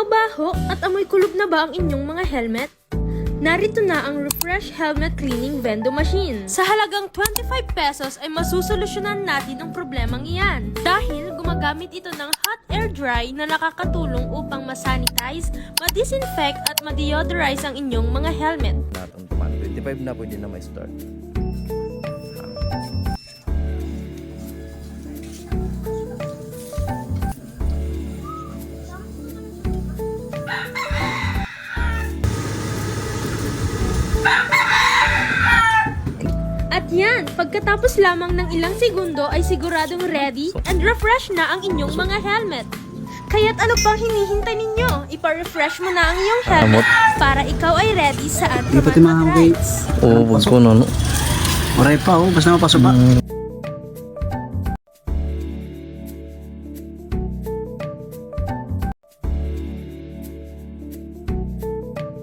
Mabaho at amoy kulob na ba ang inyong mga helmet? Narito na ang Refresh Helmet Cleaning Vendo Machine. Sa halagang 25 pesos ay masusolusyonan natin ang problemang iyan. Dahil gumagamit ito ng hot air dry na nakakatulong upang masanitize, ma-disinfect at ma-deodorize ang inyong mga helmet. Natong tuman. 25 na pwede na may start. At yan, pagkatapos lamang ng ilang segundo ay siguradong ready and refresh na ang inyong mga helmet. Kaya't ano pang hinihintay ninyo? Ipa-refresh mo na ang iyong helmet para ikaw ay ready saan ka man mag-rides. Oo, wag ko no. Oray pa, basta mapasok pa.